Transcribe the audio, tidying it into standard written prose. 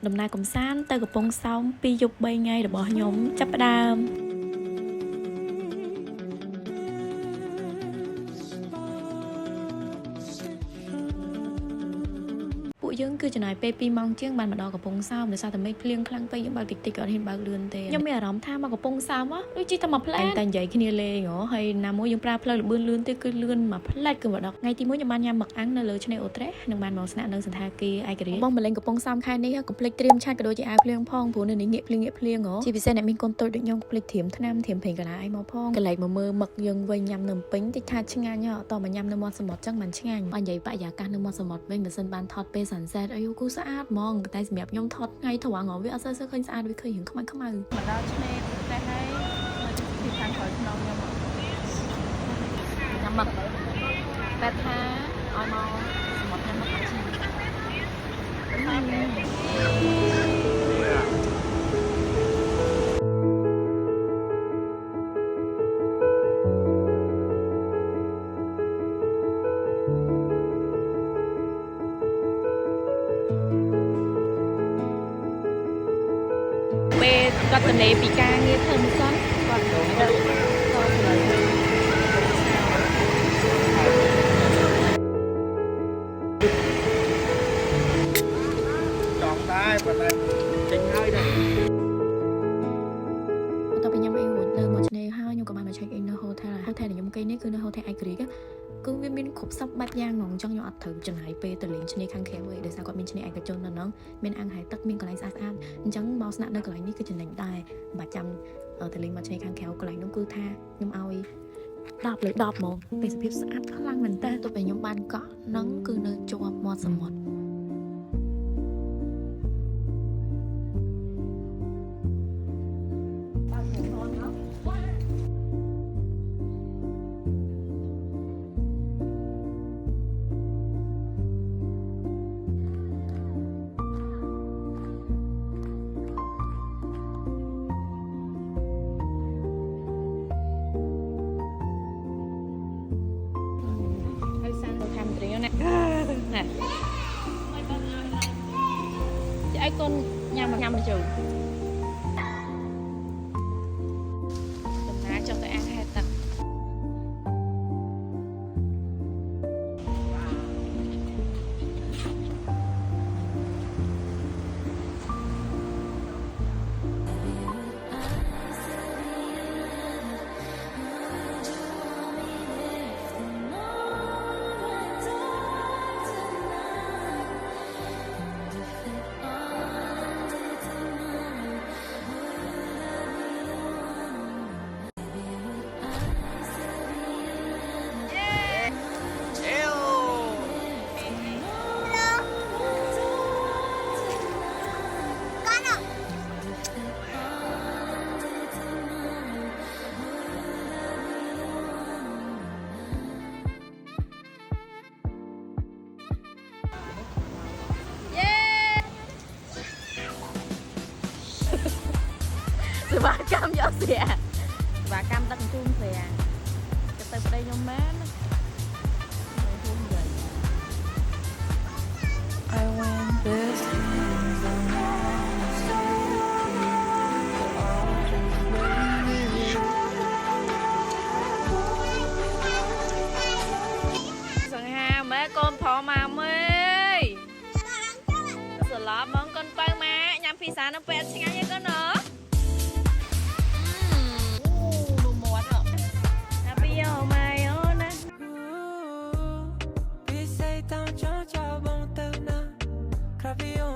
ដំណើរកំសាន្តទៅកំពង់សោម2 យប់ 3 ថ្ងៃរបស់ខ្ញុំចាប់ផ្ដើមយើងគឺចំណាយពេល2 ម៉ោងជាងបានមកដល់កំពង់សោមដោយសារតែមេឃភ្លៀងខ្លាំងពេកយើងបើកតិចៗក៏អត់ហ៊ានបើកលឿនទេខ្ញុំមានអារម្មណ៍ថាមកកំពង់សោមដូចជិះតែមួយផ្លែតែនិយាយគ្នាលេងហើយណាមួយយើងប្រើផ្លូវលឿនទេគឺលឿនមួយផ្លែគឺមកដល់ថ្ងៃទី1ខ្ញុំបានញ៉ាំមឹកអាំងនៅលើឆ្នេរអូត្រេសនិងបានមកស្នាក់នៅសន្តាគារឯករាជ្យបងមកលេងកំពង់សោមខែនេះកុំភ្លេចត្រៀមឆាច់ក៏ដូចជាអាវភ្លៀងផងព្រោះនៅនេះងាកភ្លៀងជាពិសេសអ្នកមានកូនតូចដូចខ្ញុំភ្លេចត្រៀមថ្នាំត្រៀមប្រេងកាឡាអីមកផងកន្លែងមកមើលមឹកយើងវិញញ៉ាំនៅពេញតិចថាឆ្ងាញ់តមកញ៉ាំនៅមាត់សមុទ្រចឹងមិនឆ្ងាញ់អញនិយាយបរិយាកាសនៅមាត់សមុទ្រវិញបើសិនបានថតពេល sunset អីគូស្អាតហ្មងតែសម្រាប់ខ្ញុំថតថ្ងៃធំងវាអត់សូវឃើញស្អាតវាឃើញរឿងខ្មៅមកដល់ឆ្នេរតែហើយនៅទីខាងក្រោយក្នុងខ្ញុំញ៉ាំមឹកបែបថាឲ្យមកសមុទ្រញ៉ាំមឹកអាជីពេលគាត់ទៅពីការងារធ្វើមិនសោះគាត់ទៅផ្លូវចង់ដែរប៉ុន្តែចេញហើយដែរបន្ទាប់ពីញ៉ាំអីរួចនៅមកឆ្នេរហើយខ្ញុំក៏បានមក check in នៅ hotel ដែលខ្ញុំគេនេះគឺនៅ hotel ឯករាជ្យគឺវាមានគ្រប់សពបាច់យ៉ាងហ្មងអញ្ចឹងខ្ញុំអត់ត្រូវចំណាយពេលទៅលេងឆ្នេរខាងក្រៅទេដោយសារគាត់មានឆ្នេរឯកជននៅហ្នឹងមានអាងហែលទឹកមានកន្លែងស្អាតៗអញ្ចឹងមកស្នាក់នៅកន្លែងនេះគឺចំណេញដែរបាច់ចាំទៅលេងមកឆ្នេរខាងក្រៅកន្លែងនោះគឺថាខ្ញុំឲ្យ10 លើ 10 ហ្មងទេសភាពស្អាតខ្លាំងមែនតើទោះបីខ្ញុំបានកក់ហ្នឹងគឺនៅជាប់មាត់សមុទ្រណែអីកូនញ៉ាំទៅជូដំណើរចុះទៅអាងហែលទឹកសេវាកម្មយកស្រាសេវាកម្មដឹកជញ្ជូនស្រាទៅប្តីខ្ញុំមែនI went thisសង្ហាម៉ែកូនប្រុសមកមើលសឡប់ហ្មងកូនបើម៉ាញ៉ាំភីសានៅពេលឆ្ងាញ់ឯកូនណាCravion